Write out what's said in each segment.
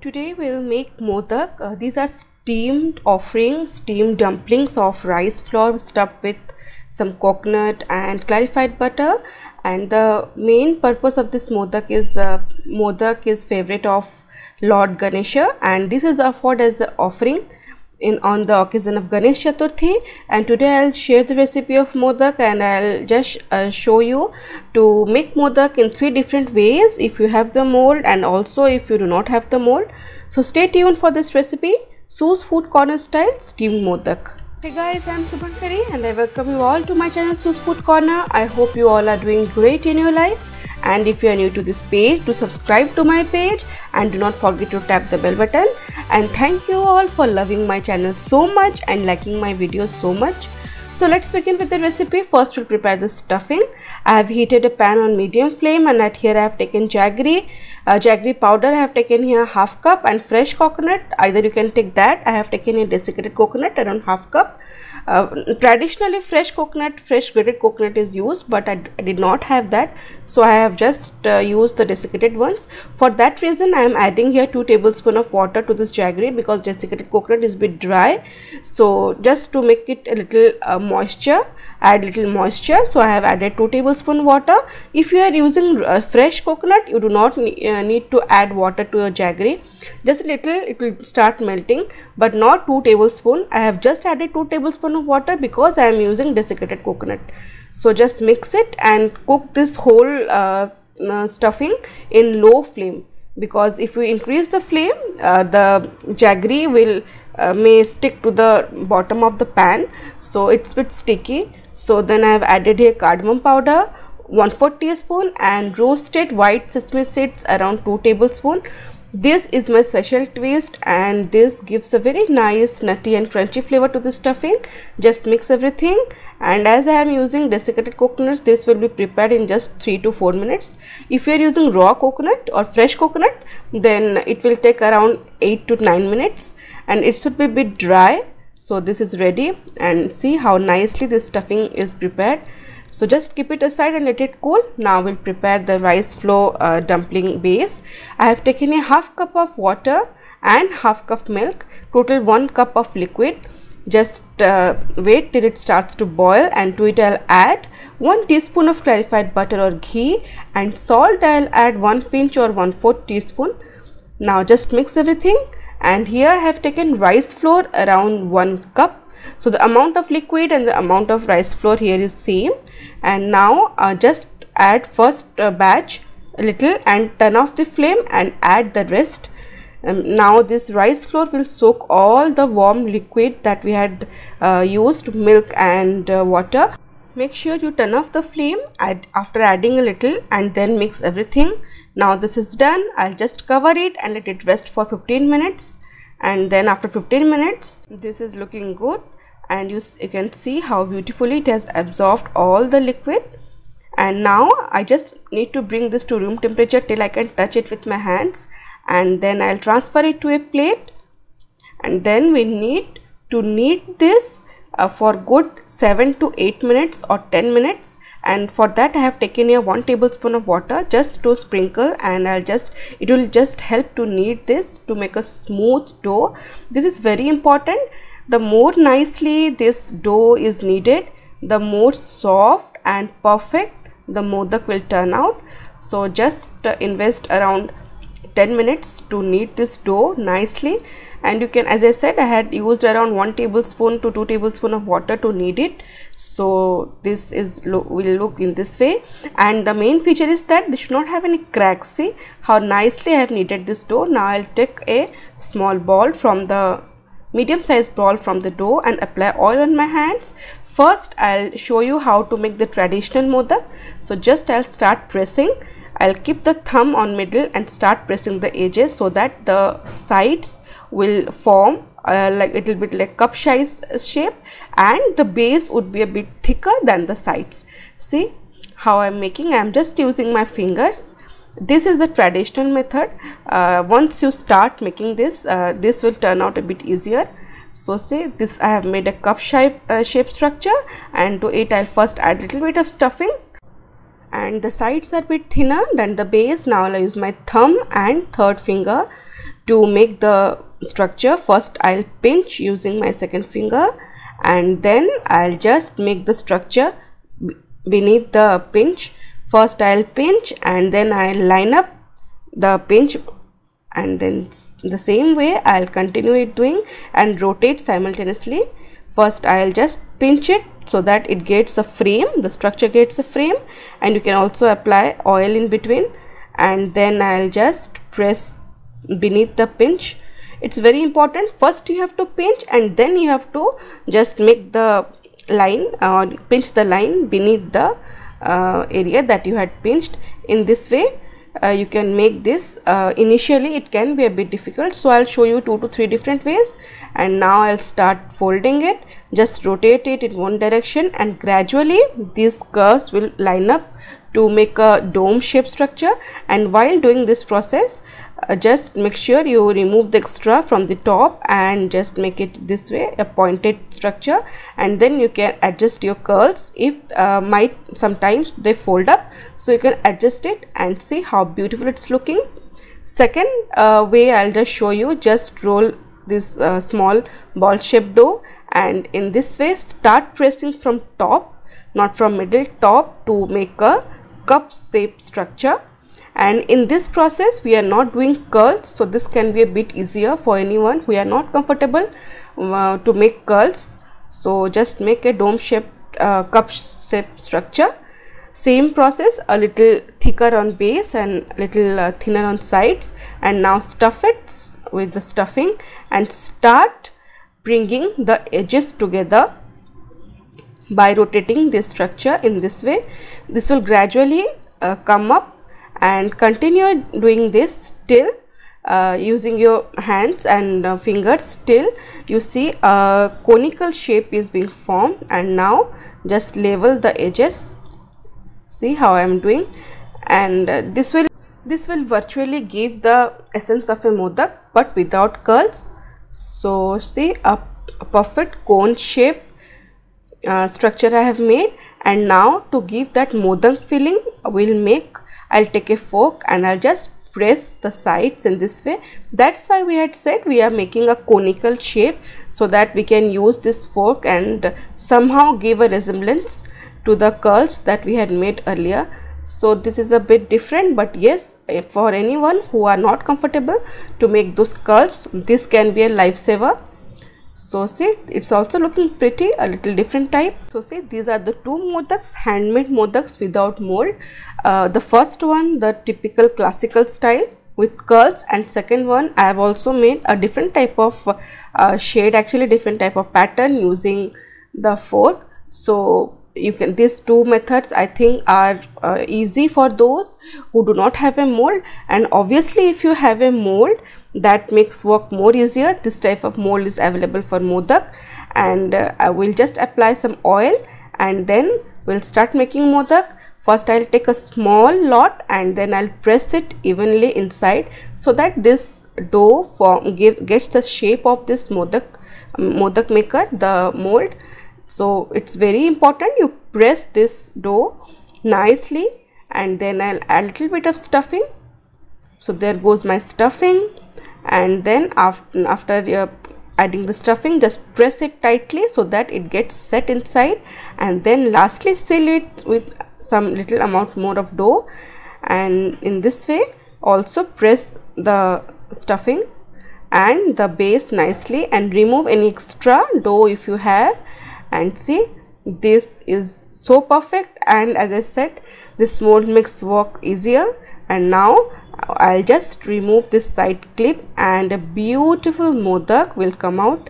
Today we'll make modak. These are steamed dumplings of rice flour stuffed with some coconut and clarified butter. And the main purpose of this modak is favorite of Lord Ganesha, and this is offered as an offering on the occasion of Ganesh Chaturthi. And today I'll share the recipe of modak, and I'll just show you to make modak in 3 different ways if you have the mold and also if you do not have the mold. So stay tuned for this recipe, Su's Food Corner style steamed modak. Hey guys, I'm Subhankari and I welcome you all to my channel Su's Food Corner. I hope you all are doing great in your lives, and if you are new to this page, do subscribe to my page and do not forget to tap the bell button. And thank you all for loving my channel so much and liking my videos so much. So let's begin with the recipe. First we'll prepare the stuffing. I have heated a pan on medium flame, and at here I have taken jaggery. Jaggery powder I have taken here half cup, and fresh coconut, either you can take that. I have taken a desiccated coconut around half cup. Traditionally fresh grated coconut is used, but I did not have that, so I have just used the desiccated ones. For that reason I am adding here 2 tablespoons of water to this jaggery, because desiccated coconut is a bit dry. So just to make it a little add little moisture, so I have added 2 tablespoons water. If you are using fresh coconut, you do not need to add water to your jaggery. Just a little, it will start melting, but not 2 tablespoons. I have just added 2 tablespoons of water because I am using desiccated coconut. So just mix it and cook this whole stuffing in low flame, because if you increase the flame, the jaggery will may stick to the bottom of the pan, so it's a bit sticky. So then I have added here cardamom powder 1/4 teaspoon and roasted white sesame seeds around 2 tablespoons. This is my special twist, and this gives a very nice nutty and crunchy flavor to the stuffing. Just mix everything, and as I am using desiccated coconuts, this will be prepared in just 3 to 4 minutes. If you are using raw coconut or fresh coconut, then it will take around 8 to 9 minutes, and it should be a bit dry. So this is ready, and see how nicely this stuffing is prepared. So just keep it aside and let it cool. Now we'll prepare the rice flour dumpling base. I have taken a half cup of water and half cup milk, total 1 cup of liquid. Just wait till it starts to boil, and to it I'll add 1 teaspoon of clarified butter or ghee, and salt I'll add 1 pinch or 1/4 teaspoon. Now just mix everything, and here I have taken rice flour around 1 cup. So the amount of liquid and the amount of rice flour here is same. And now just add first batch a little and turn off the flame and add the rest. Now this rice flour will soak all the warm liquid that we had used, milk and water. Make sure you turn off the flame after adding a little, and then mix everything. Now this is done. I'll just cover it and let it rest for 15 minutes. And then after 15 minutes, this is looking good, and you can see how beautifully it has absorbed all the liquid. And now I just need to bring this to room temperature till I can touch it with my hands, and then I'll transfer it to a plate. And then we need to knead this for good 7 to 8 minutes or 10 minutes. And for that I have taken here 1 tablespoon of water just to sprinkle, and it will just help to knead this to make a smooth dough. This is very important. The more nicely this dough is kneaded, the more soft and perfect the modak will turn out. So just invest around 10 minutes to knead this dough nicely. And you can, as I said, I had used around 1 tablespoon to 2 tablespoons of water to knead it. So this will look in this way. And the main feature is that this should not have any cracks. See how nicely I have kneaded this dough. Now I'll take a small ball from the medium-sized ball from the dough and apply oil on my hands. First I'll show you how to make the traditional modak. So just I'll start pressing. I'll keep the thumb on middle and start pressing the edges so that the sides will form like a little bit like cup size shape, and the base would be a bit thicker than the sides. See how I'm making? I'm just using my fingers. This is the traditional method. Once you start making this, this will turn out a bit easier. So see, this I have made a cup shape structure, and to it I'll first add a little bit of stuffing, and the sides are a bit thinner than the base. Now I'll use my thumb and third finger To make the structure, first I'll pinch using my second finger, and then I'll just make the structure beneath the pinch. First I'll pinch and then I'll line up the pinch, and then the same way I'll continue it doing and rotate simultaneously. First I'll just pinch it so that it gets a frame, the structure gets a frame, and you can also apply oil in between, and then I'll just press beneath the pinch. It's very important, first you have to pinch and then you have to just make the line or pinch the line beneath the area that you had pinched. In this way you can make this. Initially it can be a bit difficult, so I'll show you 2 to 3 different ways. And now I'll start folding it. Just rotate it in one direction, and gradually these curves will line up to make a dome shape structure. And while doing this process, just make sure you remove the extra from the top and just make it this way, a pointed structure, and then you can adjust your curls. If might sometimes they fold up, so you can adjust it and see how beautiful it's looking. Second way I'll just show you, just roll this small ball shaped dough, and in this way start pressing from top, not from middle, top, to make a cup shape structure. And in this process we are not doing curls, so this can be a bit easier for anyone who are not comfortable to make curls. So just make a dome shaped cup shape structure. Same process, a little thicker on base and little thinner on sides. And now stuff it with the stuffing and start bringing the edges together by rotating this structure in this way. This will gradually come up, and continue doing this till using your hands and fingers till you see a conical shape is being formed. And now just level the edges. See how I am doing, and this will virtually give the essence of a modak but without curls. So see, a perfect cone shape structure I have made. And now to give that modak feeling, I'll take a fork and I'll just press the sides in this way. That's why we had said we are making a conical shape, so that we can use this fork and somehow give a resemblance to the curls that we had made earlier. So this is a bit different, but yes, for anyone who are not comfortable to make those curls, this can be a lifesaver. So see, it's also looking pretty, a little different type. So see, these are the 2 modaks, handmade modaks without mold. The first one, the typical classical style with curls, and second one I have also made a different type of shade, actually different type of pattern using the fork. So you can, these 2 methods I think are easy for those who do not have a mold. And obviously if you have a mold, that makes work more easier. This type of mold is available for modak, and I will just apply some oil and then we'll start making modak. First I'll take a small lot and then I'll press it evenly inside, so that this dough gets the shape of this modak maker, the mold. So it's very important you press this dough nicely, and then I'll add a little bit of stuffing. So there goes my stuffing, and then after adding the stuffing, just press it tightly so that it gets set inside, and then lastly seal it with some little amount more of dough. And in this way also press the stuffing and the base nicely and remove any extra dough if you have. And see, this is so perfect, and as I said, this mold makes work easier. And now I'll just remove this side clip and a beautiful modak will come out.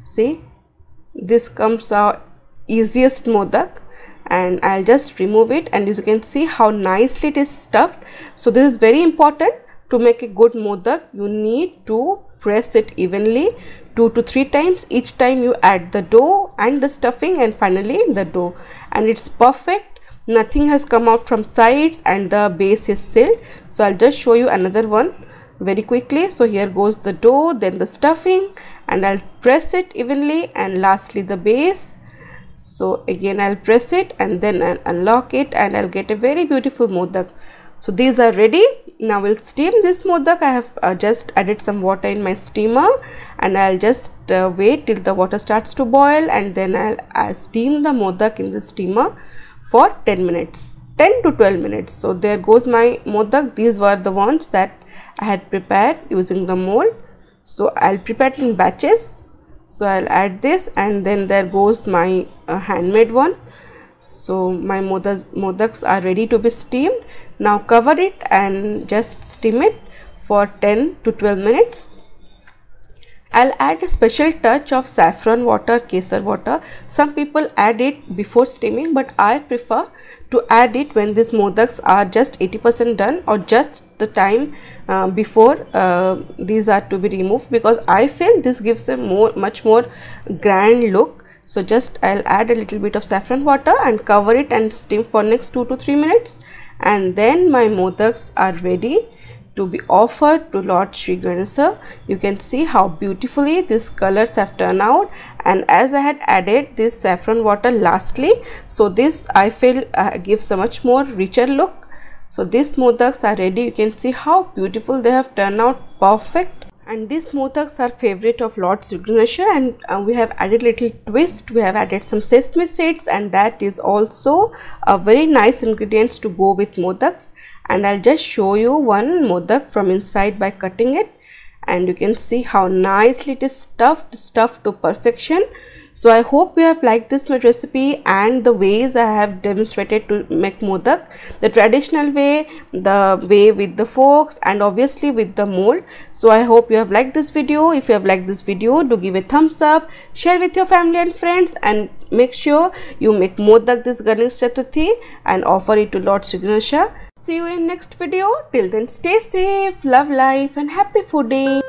See, this comes out easiest modak, and I'll just remove it, and as you can see how nicely it is stuffed. So this is very important. To make a good modak, you need to press it evenly 2 to 3 times. Each time you add the dough and the stuffing and finally the dough, and it's perfect. Nothing has come out from sides and the base is sealed. So I'll just show you another one very quickly. So here goes the dough, then the stuffing, and I'll press it evenly, and lastly the base. So again I'll press it and then I'll unlock it, and I'll get a very beautiful modak. So these are ready, Now we'll steam this modak. I have just added some water in my steamer, and I'll just wait till the water starts to boil, and then I'll steam the modak in the steamer for 10 minutes, 10 to 12 minutes. So there goes my modak. These were the ones that I had prepared using the mold. So I'll prepare it in batches. So I'll add this, and then there goes my handmade one. So my modaks are ready to be steamed. Now cover it and just steam it for 10 to 12 minutes. I'll add a special touch of saffron water, kesar water. Some people add it before steaming, but I prefer to add it when these modaks are just 80% done, or just the time before these are to be removed, because I feel this gives a much more grand look. So just I'll add a little bit of saffron water and cover it and steam for next 2 to 3 minutes, and then my modaks are ready to be offered to Lord Sri Ganesha. You can see how beautifully these colors have turned out, and as I had added this saffron water lastly, so this I feel gives a much more richer look. So these modaks are ready. You can see how beautiful they have turned out, perfect. And these modaks are favorite of Lord Sri Ganesha, and we have added little twist. We have added some sesame seeds, and that is also a very nice ingredients to go with modaks. And I'll just show you one modak from inside by cutting it, and you can see how nicely it is stuffed to perfection. So I hope you have liked this recipe and the ways I have demonstrated to make modak, the traditional way, the way with the forks, and obviously with the mold. So I hope you have liked this video. If you have liked this video, do give a thumbs up, share with your family and friends, and make sure you make modak this Ganesh Chaturthi and offer it to Lord Sri Ganesha. See you in next video. Till then, stay safe, love life, and happy fooding.